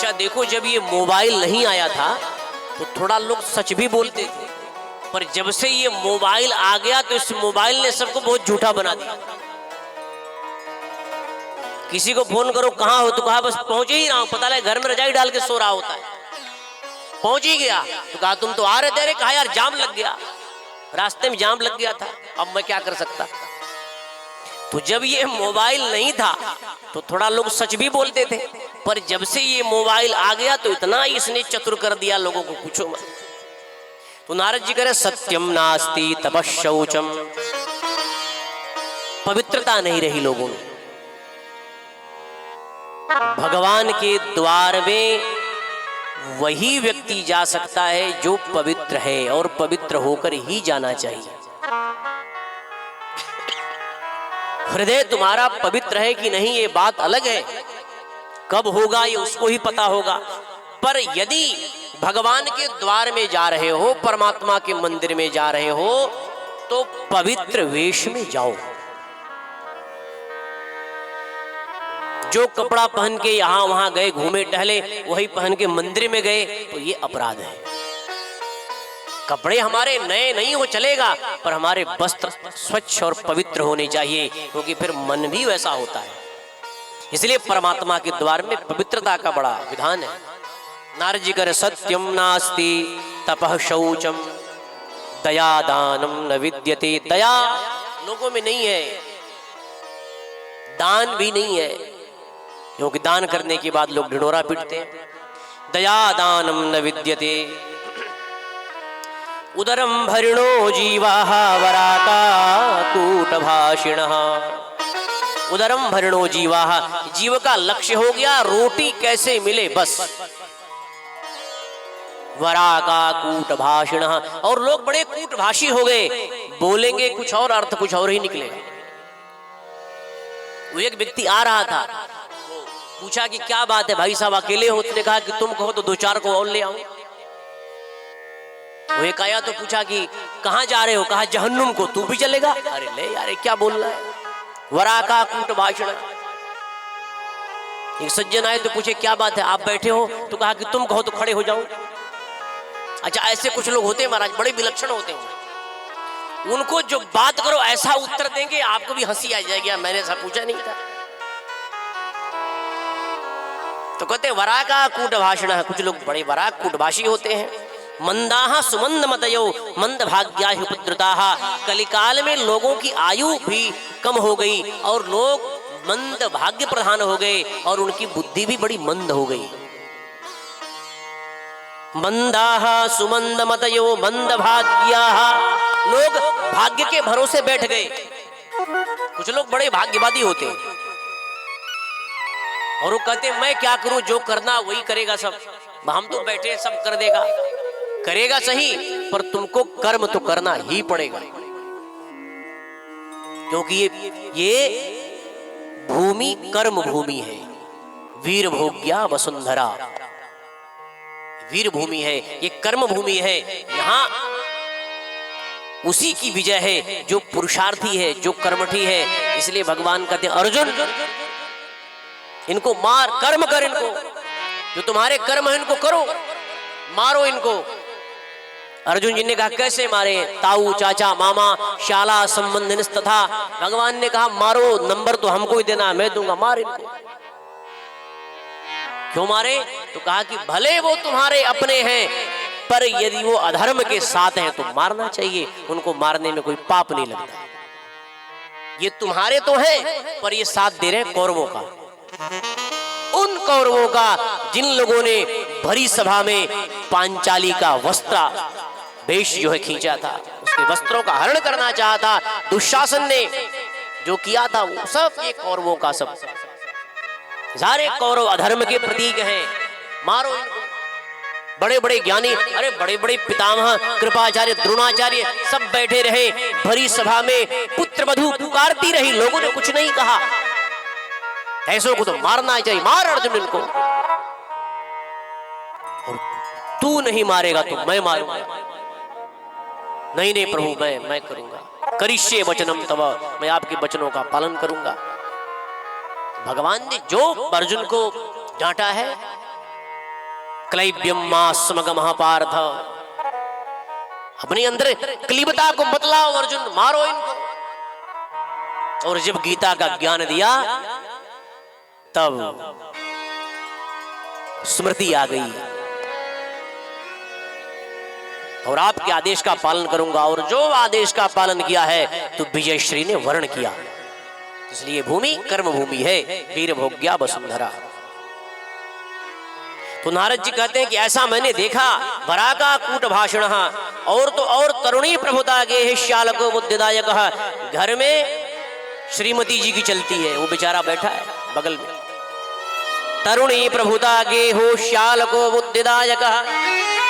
अच्छा देखो, जब ये मोबाइल नहीं आया था तो थोड़ा लोग सच भी बोलते थे, पर जब से ये मोबाइल आ गया तो इस मोबाइल ने सबको बहुत झूठा बना दिया। किसी को फोन करो कहाँ हो, तो कहा बस पहुंच ही रहा हूं, पता लगे घर में रजाई डाल के सो रहा होता है। पहुंच ही गया तो कहा तुम तो आ रहे थे। अरे कहा यार जाम लग गया, रास्ते में जाम लग गया था, अब मैं क्या कर सकता। तो जब ये मोबाइल नहीं था तो थोड़ा लोग सच भी बोलते थे, पर जब से ये मोबाइल आ गया तो इतना इसने चतुर कर दिया लोगों को पूछो मत। तो नारद जी कह रहे सत्यम नास्ति तपश्शौचम, पवित्रता नहीं रही लोगों में। भगवान के द्वार में वही व्यक्ति जा सकता है जो पवित्र है, और पवित्र होकर ही जाना चाहिए। हृदय तुम्हारा पवित्र है कि नहीं ये बात अलग है, कब होगा ये उसको ही पता होगा। पर यदि भगवान के द्वार में जा रहे हो, परमात्मा के मंदिर में जा रहे हो, तो पवित्र वेश में जाओ। जो कपड़ा पहन के यहां वहां गए, घूमे टहले, वही पहन के मंदिर में गए, तो ये अपराध है। कपड़े हमारे नए नहीं हो चलेगा, पर हमारे वस्त्र स्वच्छ और पवित्र होने चाहिए, क्योंकि फिर मन भी वैसा होता है। इसलिए परमात्मा के द्वार में पवित्रता का बड़ा विधान है। नारद जी करे सत्यम नास्ति तपः शौचम दया दानम न विद्यते। दया लोगों में नहीं है, दान भी नहीं है, क्योंकि दान करने के बाद लोग ढिढोरा पीटते हैं। दया दानम न विद्यते। उदरम भरिणो जीवाः वराका कूटभाषिणः। उदरम भरिणो जीवाः, जीव का लक्ष्य हो गया रोटी कैसे मिले बस। वराका कूटभाषिणः, और लोग बड़े कूटभाषी हो गए, बोलेंगे कुछ और अर्थ कुछ और ही निकलेगा। वो एक व्यक्ति आ रहा था, पूछा कि क्या बात है भाई साहब अकेले हो? उसने कहा कि तुम कहो तो दो चार को और ले आऊं। वो एक आया तो पूछा कि कहां जा रहे हो? कहा जहन्नुम को, तू भी चलेगा? अरे ले यार क्या बोल रहा है, वराका कूट भाषण। एक सज्जन आए तो पूछे क्या बात है, आप बैठे हो? तो कहा कि तुम कहो तो खड़े हो जाऊं। अच्छा ऐसे कुछ लोग होते हैं महाराज, बड़े विलक्षण होते हैं। उनको जो बात करो ऐसा उत्तर देंगे आपको भी हंसी आ जाएगी, मैंने ऐसा पूछा नहीं था। तो कहते वराका कूट भाषण है। कुछ लोग बड़े वराक कूटभाषी होते हैं। मंदाहा सुमंद मतयो मंद भाग्या उपद्रुताः। कलिकाल में लोगों की आयु भी कम हो गई और लोग मंद भाग्य प्रधान हो गए और उनकी बुद्धि भी बड़ी मंद हो गई। मंदाः सुमंद मतयो मंद भाग्याः, लोग भाग्य के भरोसे बैठ गए। कुछ लोग बड़े भाग्यवादी होते हैं और वो कहते मैं क्या करूं, जो करना वही करेगा सब, हम तो बैठे सब कर देगा। करेगा सही, पर तुमको कर्म तो करना ही पड़ेगा, क्योंकि ये भूमि कर्म भूमि है। वीर भोग्या वसुंधरा, वीर भूमि है, ये कर्म भूमि है। यहां उसी की विजय है जो पुरुषार्थी है, जो कर्मठी है। इसलिए भगवान कहते हैं अर्जुन इनको मार, कर्म कर, इनको जो तुम्हारे कर्म है इनको करो, मारो इनको। अर्जुन जी ने कहा कैसे मारे? ताऊ चाचा मामा शाला संबंध तथा। भगवान ने कहा मारो, नंबर तो हमको ही देना, मैं दूंगा, मार इनको। क्यों मारे? तो कहा कि भले वो तुम्हारे अपने हैं, पर यदि वो अधर्म के साथ हैं तो मारना चाहिए, उनको मारने में कोई पाप नहीं लगता। ये तुम्हारे तो हैं, पर ये साथ दे रहे हैं कौरवों का, उन कौरवों का जिन लोगों ने भरी सभा में पांचाली का वस्त्र वेश जो है खींचा था, उसके वस्त्रों का हरण करना चाहा था। दुशासन ने जो किया था वो सब ये कौरवों का, सब सारे कौरव अधर्म के प्रतीक हैं, मारो इनको। बड़े बड़े ज्ञानी, अरे बड़े बड़े पितामह कृपाचार्य द्रोणाचार्य सब बैठे रहे भरी सभा में, पुत्र वधू पुकारती रही, लोगों ने कुछ नहीं कहा। ऐसों को तो मारना चाहिए, मार अर्जुन इनको। और तू नहीं मारेगा तो मैं मारूंगा। नहीं नहीं प्रभु मैं करूंगा, करिष्ये वचनम तव, मैं आपके वचनों का पालन करूंगा। भगवान ने जो अर्जुन को डांटा है क्लैब्यम मास्मगमः पार्थ। अपने अंदर क्लीबता को बतलाओ अर्जुन, मारो इनको। और जब गीता का ज्ञान दिया तब स्मृति आ गई और आपके आदेश का पालन करूंगा। और जो आदेश का पालन किया है तो विजय श्री ने वर्ण किया। इसलिए भूमि कर्म भूमि है, वीर भोग्या वसुंधरा। तो नारद जी कहते हैं कि ऐसा मैंने देखा, वराका कूट भाषण, और तो और तरुणी प्रभुता गे है श्यालको बुद्धिदायक। घर में श्रीमती जी की चलती है, वो बेचारा बैठा है बगल में। तरुणी प्रभुता गे हो श्यालको बुद्धिदायक।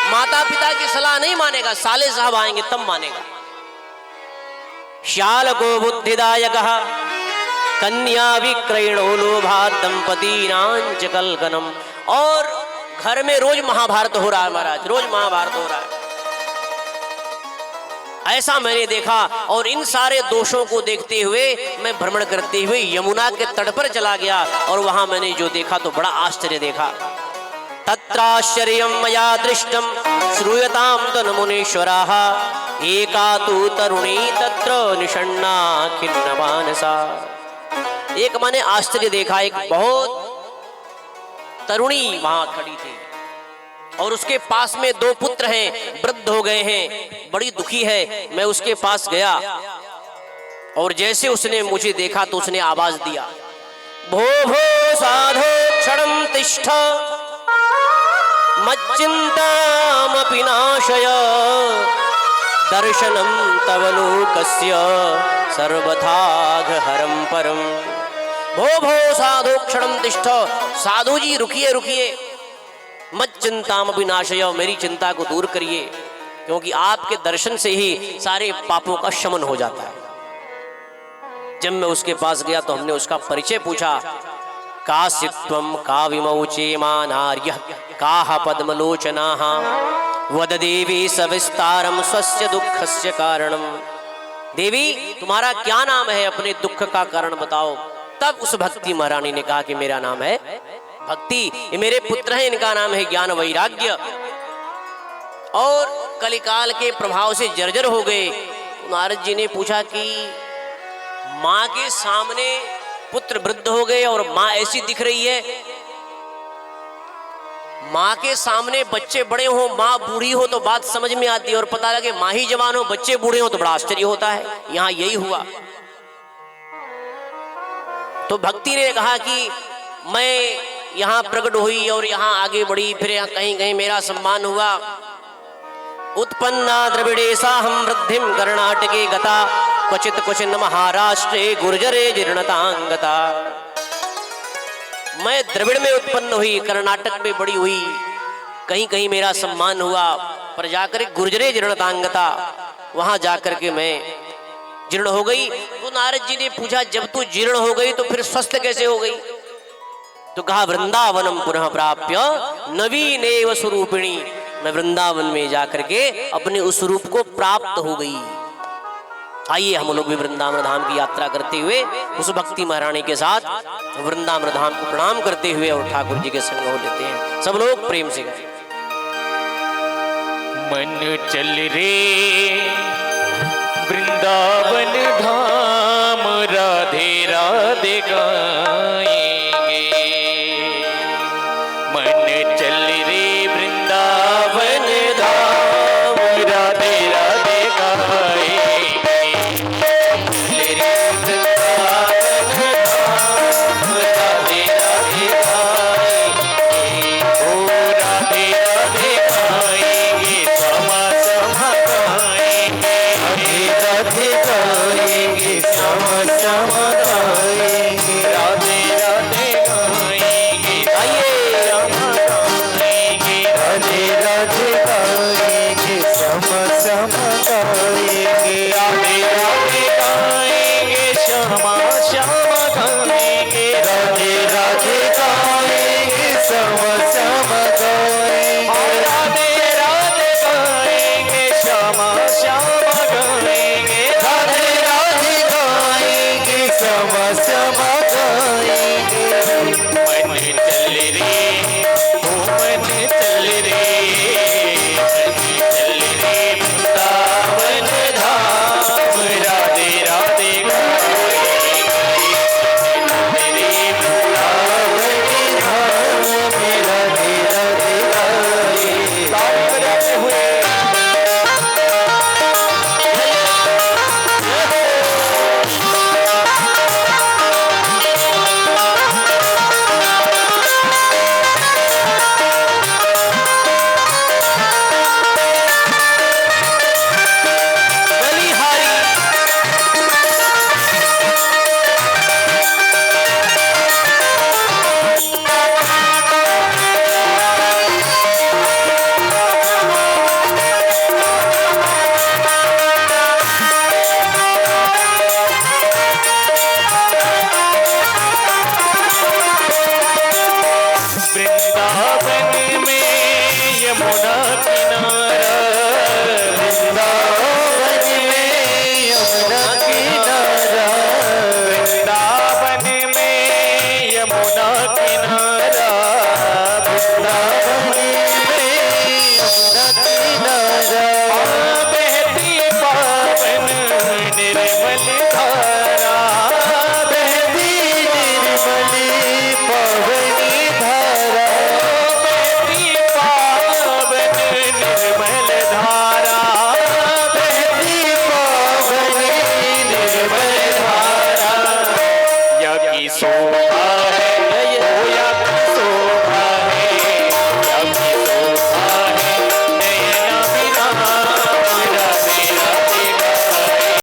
माता पिता की सलाह नहीं मानेगा, साले साहब आएंगे तब मानेगा। श्यालको बुद्धिदायक कन्या विक्रयणो लोभा दंपतीनांच कलकनम। और घर में रोज महाभारत हो रहा है महाराज, रोज महाभारत हो रहा है, ऐसा मैंने देखा। और इन सारे दोषों को देखते हुए मैं भ्रमण करते हुए यमुना के तट पर चला गया और वहां मैंने जो देखा तो बड़ा आश्चर्य देखा। तत्राश्चर्यं मया दृष्टं श्रूयतां तन्मुनीश्वराः एका तु तरुणी तत्र निषण्णा खिन्नमानसा। एक मैंने आश्चर्य देखा, एक बहुत तरुणी वहां खड़ी थी और उसके पास में दो पुत्र हैं, वृद्ध हो गए हैं, बड़ी दुखी है। मैं उसके पास गया और जैसे उसने मुझे देखा तो उसने आवाज दिया, भो भो साधो क्षणं तिष्ठ मच्चिन्तामपि नाशय दर्शनं तव लोकस्य सर्वथाघहरं परम। भो भो साधु क्षणं तिष्ठ, साधु जी रुकिए रुकिए, मत चिंताम विनाशय, मेरी चिंता को दूर करिए, क्योंकि आपके दर्शन से ही सारे पापों का शमन हो जाता है। जब मैं उसके पास गया तो हमने उसका परिचय पूछा, कासित्वं का विमौचेमा नार्यः काह पद्मलोचनाः वद देवी सविस्तारम स्वस्य दुःखस्य कारणम। देवी तुम्हारा क्या नाम है, अपने दुख का कारण बताओ। तब उस भक्ति महारानी ने कहा कि मेरा नाम है भक्ति, ये मेरे पुत्र हैं, इनका नाम है ज्ञान वैराग्य, और कलिकाल के प्रभाव से जर्जर हो गए। नारद जी ने पूछा कि माँ के सामने पुत्र वृद्ध हो गए और माँ ऐसी दिख रही है, माँ के सामने बच्चे बड़े हो, माँ बूढ़ी हो तो बात समझ में आती है, और पता लगे माँ ही जवान हो बच्चे बूढ़े हो तो बड़ा आश्चर्य होता है। यहाँ यही हुआ। तो भक्ति ने कहा कि मैं यहाँ प्रकट हुई और यहाँ आगे बढ़ी, फिर यहाँ कहीं कहीं मेरा सम्मान हुआ। उत्पन्ना द्रविड़ेशा हम वृद्धिम कर्णाटके गता क्वचित क्वचिन महाराष्ट्रे गुर्जरे जीर्णतांगता। मैं द्रविड़ में उत्पन्न हुई, कर्नाटक में बड़ी हुई, कहीं कहीं मेरा सम्मान हुआ, पर जाकर गुर्जरे जीर्णतांगता, वहां जाकर के मैं जीर्ण हो गई। तो नारद जी ने पूछा, जब तू जीर्ण हो गई तो फिर स्वस्थ कैसे हो गई? तो कहा, वृंदावनम पुनः प्राप्य नवीनेव स्वरूपिणी, मैं वृंदावन में जाकर के अपने उस रूप को प्राप्त हो गई। आइए हम लोग भी वृंदावन धाम की यात्रा करते हुए उस भक्ति महारानी के साथ वृंदावन धाम को प्रणाम करते हुए और ठाकुर जी के संग हो लेते हैं। सब लोग प्रेम से गाएं। मन चल रे वृंदावन धाम, राधे राधे गाएंगे। मन चल रे वृंदावन धाम, राधे राधे गाएंगे। चल वृंदावन